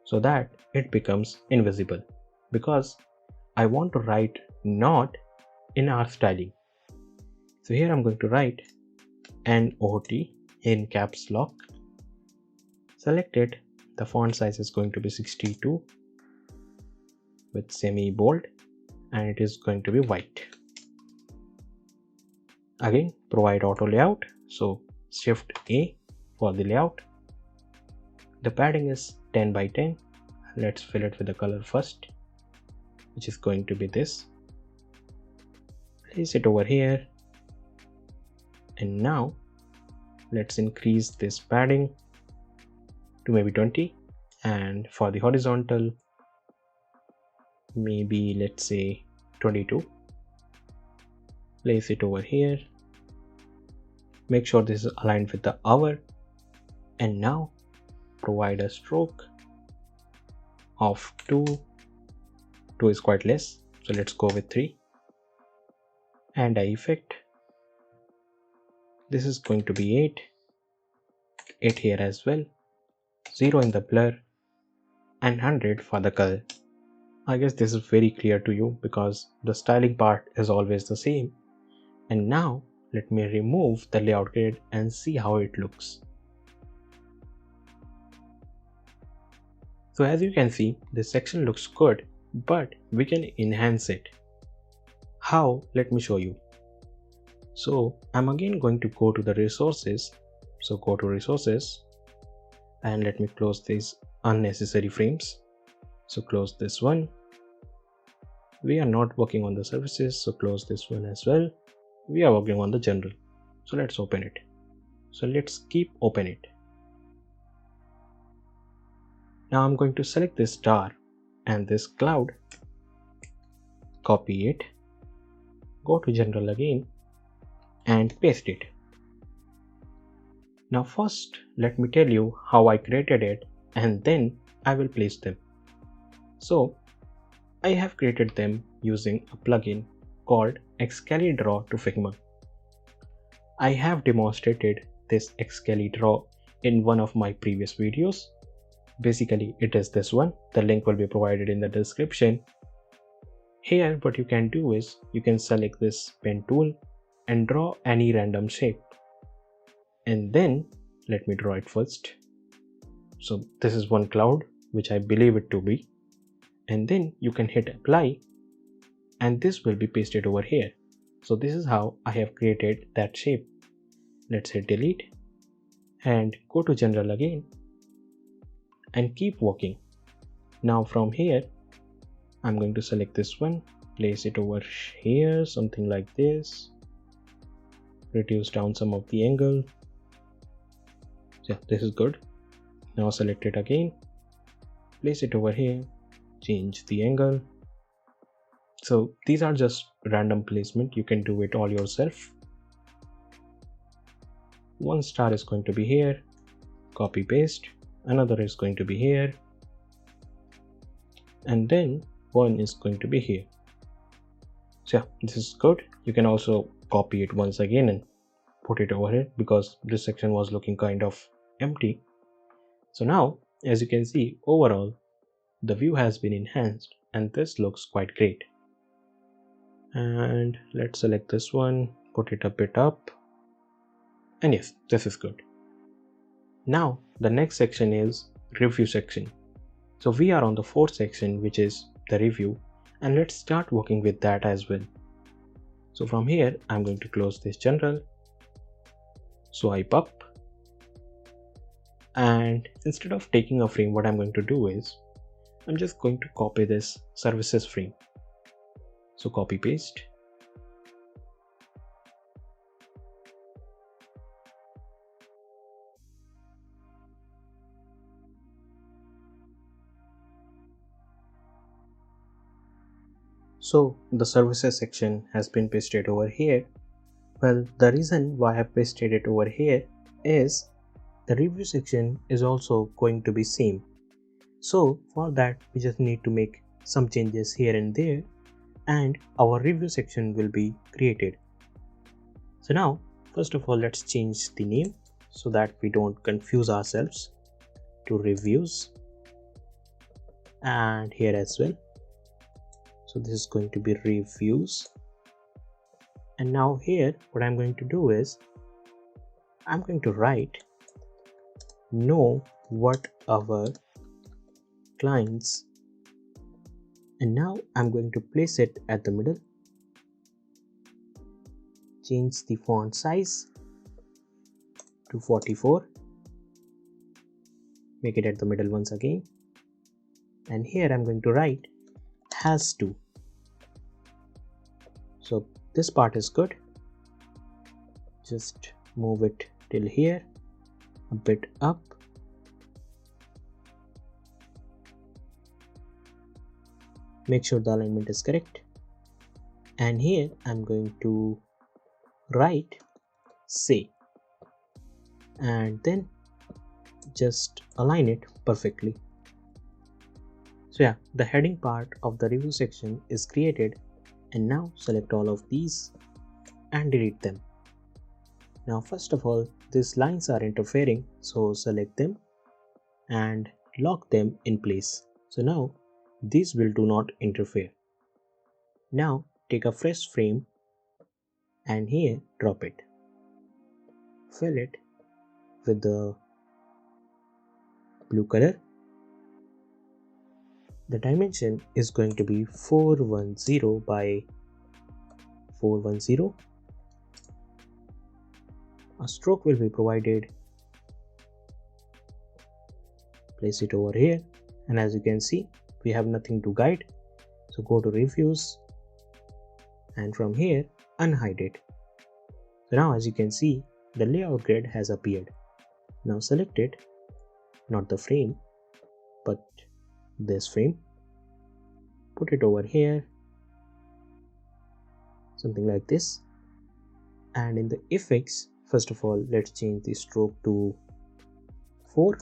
so that it becomes invisible, because I want to write not in our styling. So here I'm going to write NOT in caps lock. Select it. The font size is going to be 62 with semi bold and it is going to be white. Again, provide auto layout. So Shift A for the layout. The padding is 10 by 10. Let's fill it with the color first, which is going to be this. Place it over here. And now let's increase this padding to maybe 20. And for the horizontal, maybe let's say 22. Place it over here. Make sure this is aligned with the hour. And now provide a stroke of 2. 2 is quite less, so let's go with 3. And a effect. This is going to be 8. 8 here as well. 0 in the blur and 100 for the color. I guess this is very clear to you because the styling part is always the same. And now let me remove the layout grid and see how it looks. So as you can see, this section looks good, but we can enhance it. How? Let me show you. So I'm again going to go to the resources. So go to resources and let me close these unnecessary frames. So close this one. We are not working on the services, so close this one as well. We are working on the general. So let's open it. So let's keep open it. Now I'm going to select this star and this cloud. Copy it. Go to general again and paste it. Now first let me tell you how I created it and then I will place them. So I have created them using a plugin called Xcali Draw to Figma. I have demonstrated this Xcali Draw in one of my previous videos. Basically it is this one. The link will be provided in the description. Here what you can do is you can select this pen tool and draw any random shape. And then let me draw it first. So this is one cloud which I believe it to be. And then you can hit apply and this will be pasted over here. So this is how I have created that shape. Let's hit delete and go to general again and keep working. Now from here I'm going to select this one, place it over here, something like this. Reduce down some of the angle. Yeah, this is good. Now select it again, place it over here, change the angle. So these are just random placement. You can do it all yourself. One star is going to be here, copy paste. Another is going to be here. And then one is going to be here. So yeah, this is good. You can also copy it once again and put it over here because this section was looking kind of empty. So now, as you can see, overall, the view has been enhanced and this looks quite great. And let's select this one, put it a bit up. And yes, this is good. Now, the next section is review section. So we are on the fourth section, which is the review, and let's start working with that as well. So from here, I'm going to close this general, swipe up, and instead of taking a frame, what I'm going to do is I'm just going to copy this services frame. So copy paste. So the services section has been pasted over here. Well, the reason why I have pasted it over here is the review section is also going to be same. So for that we just need to make some changes here and there and our review section will be created. So now first of all let's change the name so that we don't confuse ourselves to reviews, and here as well. So this is going to be reviews, and now here what I'm going to do is I'm going to write know what our clients, and now I'm going to place it at the middle. Change the font size to 44. Make it at the middle once again. And here I'm going to write has to. So this part is good. Just move it till here, a bit up. Make sure the alignment is correct. And here I'm going to write say, and then just align it perfectly. So yeah, the heading part of the review section is created, and now select all of these and delete them. Now first of all, these lines are interfering, so select them and lock them in place. So now these will do not interfere. Now take a fresh frame and here drop it. Fill it with the blue color. The dimension is going to be 410 by 410. A stroke will be provided. Place it over here, and as you can see, we have nothing to guide. So go to reviews, and from here unhide it. So now as you can see, the layout grid has appeared. Now select it, not the frame, but this frame. Put it over here, something like this. And in the effects, first of all, let's change the stroke to 4.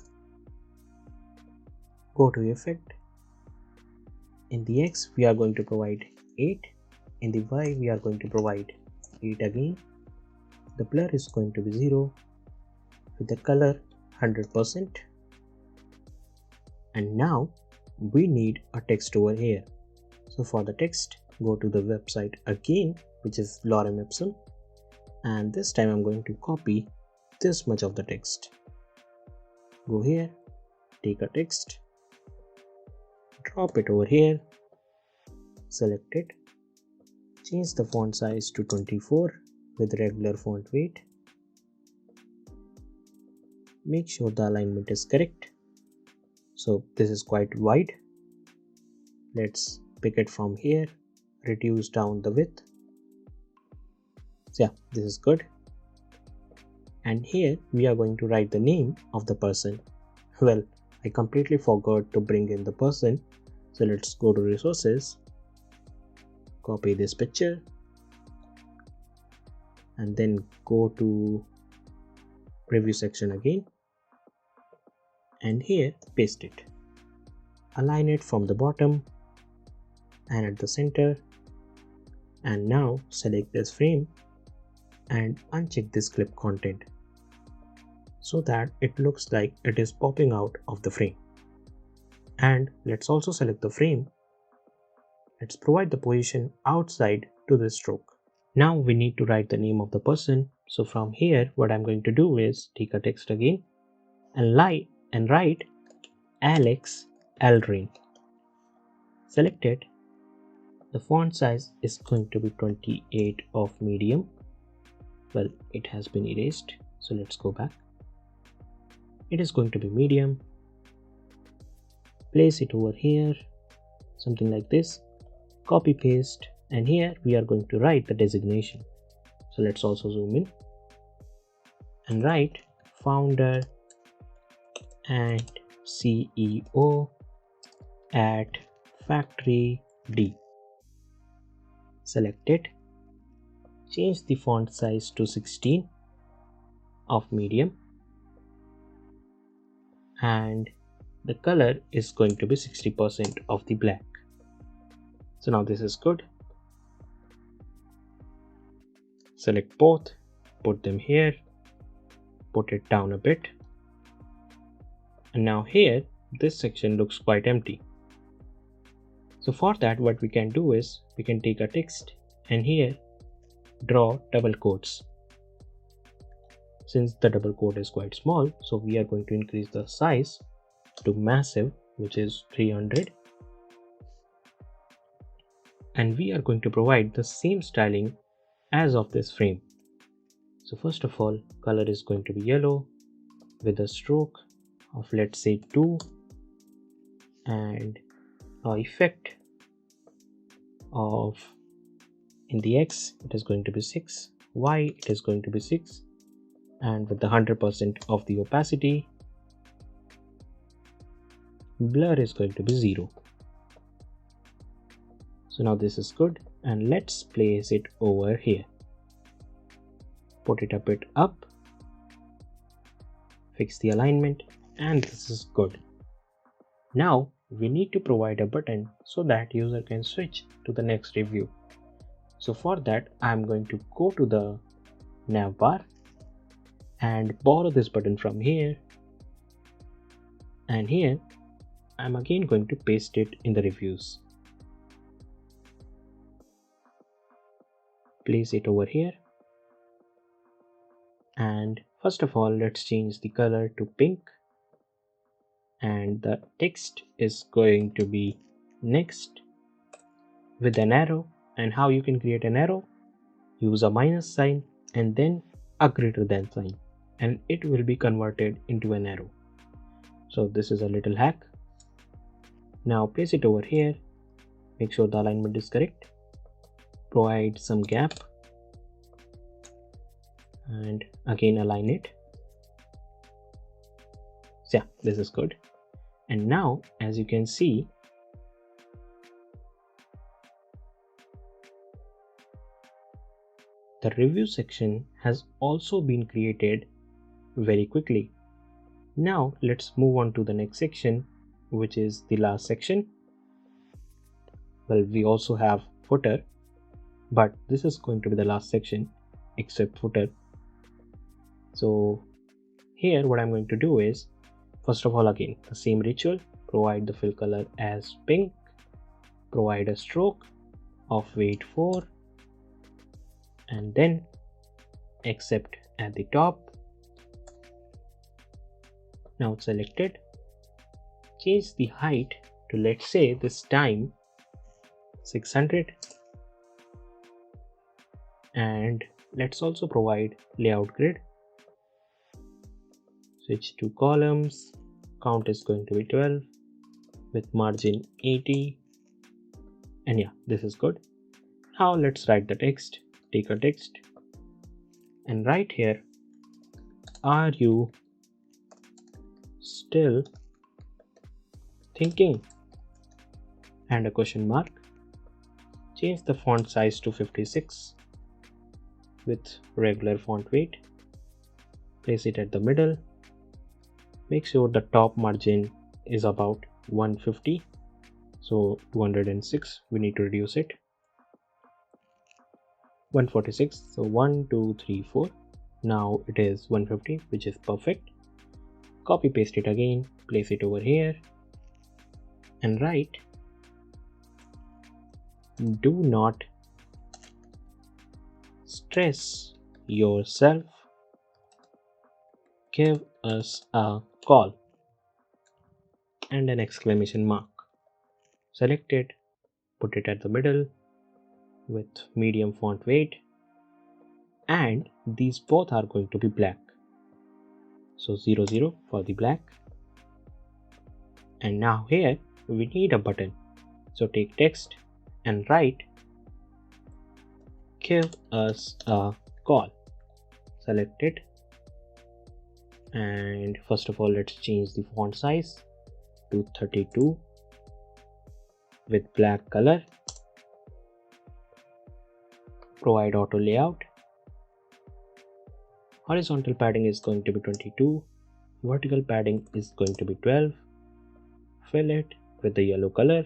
Go to effect. In the X, we are going to provide 8. In the Y, we are going to provide 8 again. The blur is going to be 0 with the color 100%. And now we need a text over here. So for the text, go to the website again, which is Lorem Ipsum, and this time I'm going to copy this much of the text. Go here, take a text, drop it over here, select it, change the font size to 24 with regular font weight. Make sure the alignment is correct. So this is quite wide. Let's pick it from here, reduce down the width. So yeah, this is good. And here we are going to write the name of the person. Well, I completely forgot to bring in the person. So let's go to resources, copy this picture, and then go to review section again. And here paste it. Align it from the bottom and at the center. And now select this frame and uncheck this clip content so that it looks like it is popping out of the frame. And let's also select the frame. Let's provide the position outside to the stroke. Now we need to write the name of the person. So from here, what I'm going to do is take a text again and write Alex Aldrin. Select it. The font size is going to be 28 of medium. Well, it has been erased, so let's go back. It is going to be medium. Place it over here, something like this. Copy paste, and here we are going to write the designation. So let's also zoom in and write founder and CEO at Factory D. Select it. Change the font size to 16 of medium, and the color is going to be 60% of the black. So now this is good. Select both, put them here, put it down a bit, and now here this section looks quite empty. So for that, what we can do is we can take a text and here draw double quotes. since the double quote is quite small, so we are going to increase the size to massive, which is 300. And we are going to provide the same styling as of this frame. So first of all, color is going to be yellow with a stroke of, let's say, 2, and effect of, in the X it is going to be 6, Y it is going to be 6, and with the 100% of the opacity, blur is going to be 0. So now this is good, and let's place it over here. Put it a bit up, fix the alignment, and this is good. Now we need to provide a button so that user can switch to the next review. So for that, I'm going to go to the navbar and borrow this button from here, and here I'm again going to paste it in the reviews. Place it over here, and first of all, let's change the color to pink, and the text is going to be next with an arrow. And how you can create an arrow? Use a minus sign and then a greater than sign, and it will be converted into an arrow. So this is a little hack. Now place it over here, make sure the alignment is correct, provide some gap, and again align it. So yeah, this is good. And now, as you can see, the review section has also been created very quickly. Now let's move on to the next section, which is the last section. Well, we also have footer, but this is going to be the last section except footer. So here what I'm going to do is, first of all, again the same ritual, provide the fill color as pink, provide a stroke of weight 4, and then accept at the top. Now it's selected. Change the height to, let's say, this time 600, and let's also provide layout grid. Switch to columns, count is going to be 12 with margin 80, and yeah, this is good. Now let's write the text. Take a text and write here, are you still thinking? And a question mark. Change the font size to 56 with regular font weight. Place it at the middle. Make sure the top margin is about 150. So 206, we need to reduce it. 146, so 1, 2, 3, 4. Now it is 150, which is perfect. Copy paste it again, place it over here, and write, do not stress yourself, give us a call, and an exclamation mark. Select it, put it at the middle with medium font weight, and these both are going to be black. So 0, 0 for the black. And now here we need a button. So take text and write, give us a call. Select it. And first of all, let's change the font size to 32 with black color. Provide auto layout. Horizontal padding is going to be 22. Vertical padding is going to be 12. Fill it with the yellow color.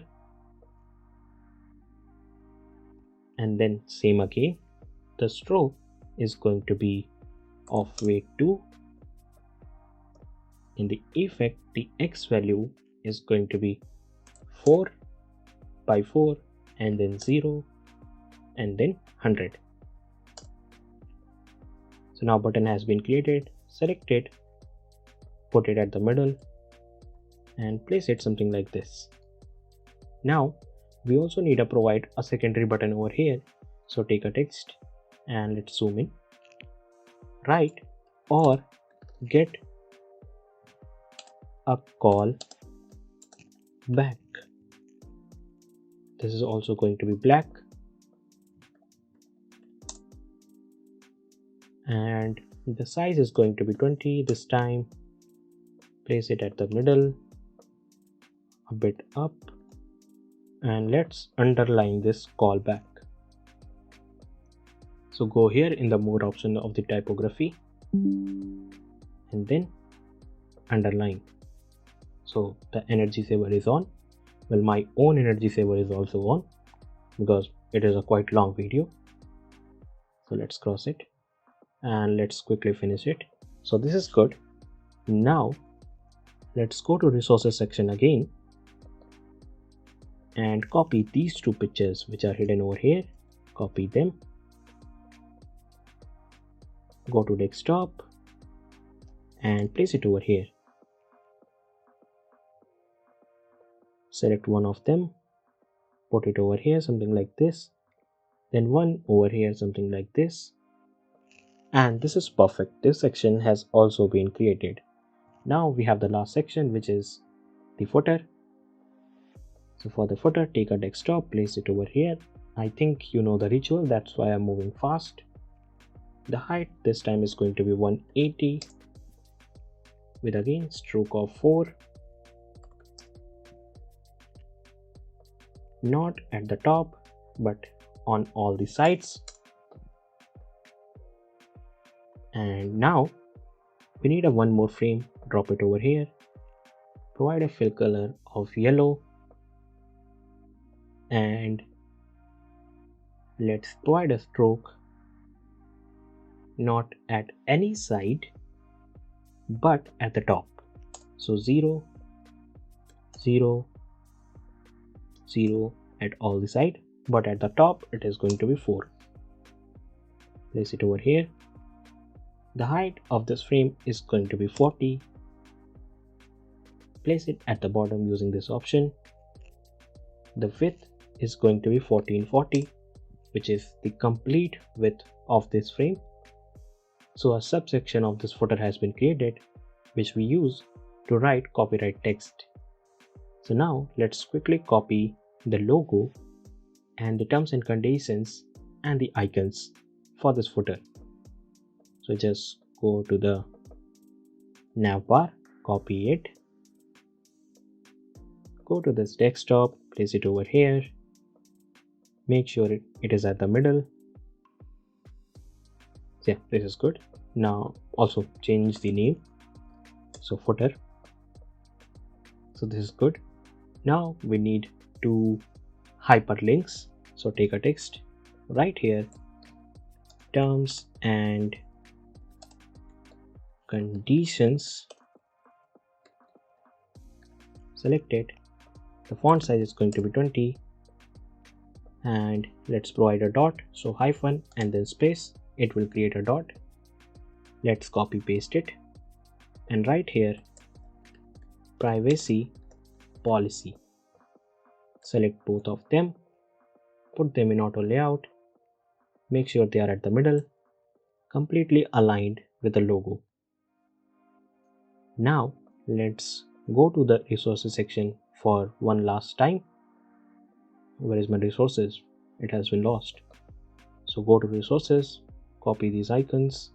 And then same again. The stroke is going to be of weight 2. In the effect, the X value is going to be 4 by 4, and then 0, and then 100. So now button has been created. select it, put it at the middle and place it something like this. Now we also need to provide a secondary button over here. So take a text and let's zoom in, write or get a call back. This is also going to be black, and the size is going to be 20 this time. Place it at the middle, a bit up, and let's underline this callback. So go here in the more option of the typography and then underline. So the energy saver is on. Well, my own energy saver is also on because it is a quite long video. So let's cross it and let's quickly finish it. So this is good. Now let's go to resources section again and copy these two pictures which are hidden over here. Copy them, go to desktop and place it over here. Select one of them, put it over here something like this, then one over here something like this, and this is perfect. This section has also been created. Now we have the last section, which is the footer. So for the footer, take a desktop, place it over here. I think you know the ritual, that's why I'm moving fast. The height this time is going to be 180 with again stroke of 4. Not at the top but on all the sides. And now we need a one more frame. Drop it over here, provide a fill color of yellow, and let's provide a stroke not at any side but at the top. So 0 0 0 at all the side, but at the top it is going to be 4. Place it over here. The height of this frame is going to be 40. Place it at the bottom using this option. The width is going to be 1440, which is the complete width of this frame. So a subsection of this footer has been created, which we use to write copyright text. So now let's quickly copy the logo and the terms and conditions and the icons for this footer. So just go to the navbar, copy it, go to this desktop, place it over here, make sure it is at the middle. Yeah, this is good. Now also change the name, so footer. So this is good. Now we need two hyperlinks. So take a text, right here, terms and conditions, select it. The font size is going to be 20 and let's provide a dot, so hyphen and then space. It will create a dot. Let's copy paste it and right here privacy policy. Select both of them, put them in auto layout, make sure they are at the middle, completely aligned with the logo. Now let's go to the resources section for one last time. Where is my resources? It has been lost. So go to resources, copy these icons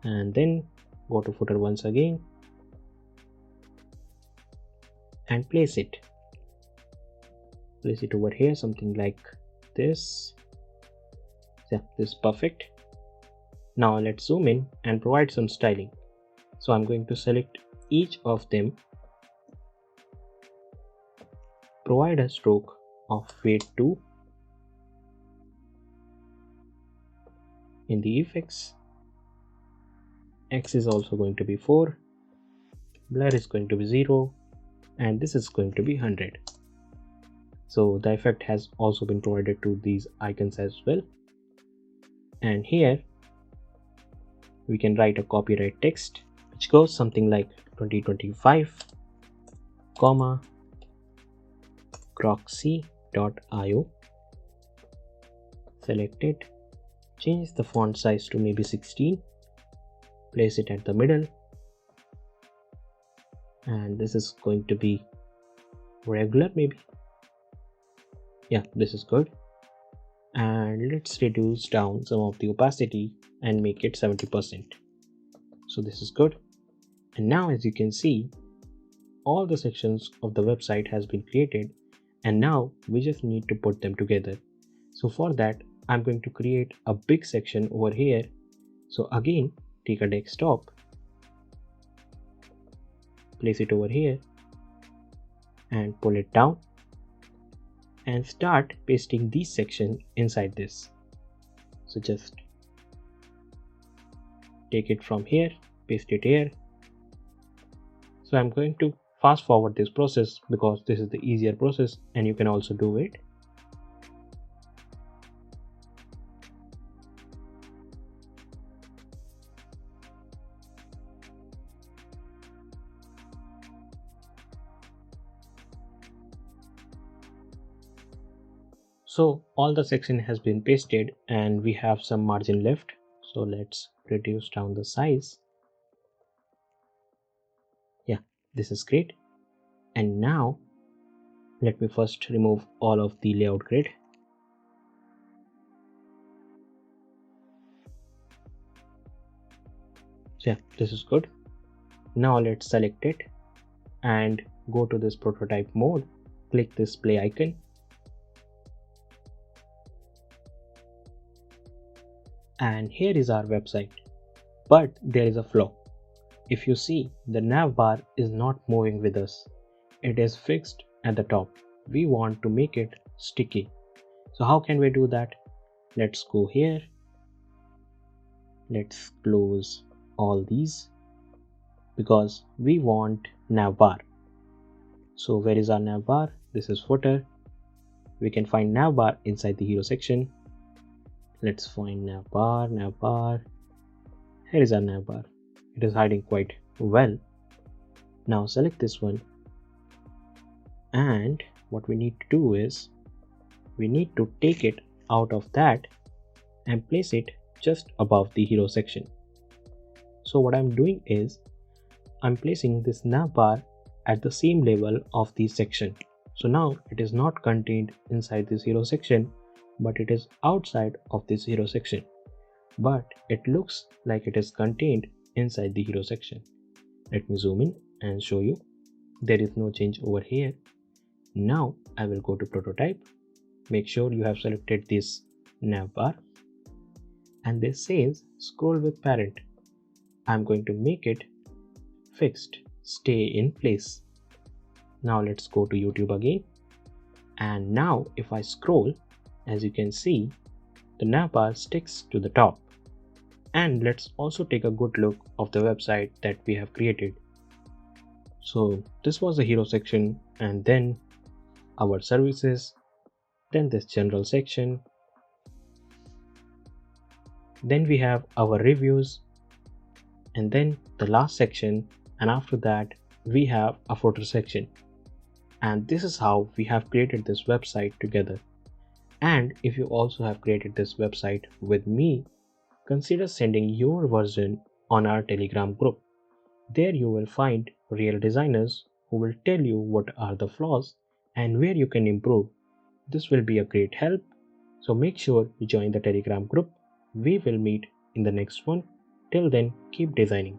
and then go to footer once again and place it over here something like this. Yeah, this is perfect. Now let's zoom in and provide some styling. So I'm going to select each of them, provide a stroke of weight 2 in the effects. X is also going to be 4, blur is going to be 0, and this is going to be 100. So the effect has also been provided to these icons as well. And here we can write a copyright text which goes something like 2025, comma, croxy.io. Select it, change the font size to maybe 16, place it at the middle, and this is going to be regular maybe. Yeah, this is good. And let's reduce down some of the opacity and make it 70%. So this is good. And now as you can see, all the sections of the website has been created, and now we just need to put them together. So for that, I'm going to create a big section over here. So again, take a desktop, place it over here and pull it down and start pasting these sections inside this. So just take it from here, paste it here. So I'm going to fast forward this process because this is the easier process and you can also do it. So all the section has been pasted and we have some margin left. So let's reduce down the size. Yeah, this is great. And now let me first remove all of the layout grid. So yeah, this is good. Now let's select it and go to this prototype mode. Click this play icon. And here is our website. But there is a flaw. If you see, the navbar is not moving with us. It is fixed at the top. We want to make it sticky. So how can we do that? Let's go here. Let's close all these because we want navbar. So where is our navbar? This is footer. We can find navbar inside the hero section. Let's find navbar. Here is our navbar. It is hiding quite well. Now select this one. And what we need to do is we need to take it out of that and place it just above the hero section. So what I'm doing is I'm placing this navbar at the same level of the section. So now it is not contained inside this hero section, but it is outside of this hero section. But it looks like it is contained inside the hero section. Let me zoom in and show you. There is no change over here. Now I will go to prototype. Make sure you have selected this navbar. And this says scroll with parent. I'm going to make it fixed, stay in place. Now let's go to YouTube again. And now if I scroll, as you can see, the navbar sticks to the top. And let's also take a good look of the website that we have created. So this was the hero section, and then our services, then this general section, then we have our reviews, and then the last section, and after that we have a footer section. And this is how we have created this website together. And if you also have created this website with me, consider sending your version on our Telegram group. There you will find real designers who will tell you what are the flaws and where you can improve. This will be a great help. So make sure you join the Telegram group. We will meet in the next one. Till then, keep designing.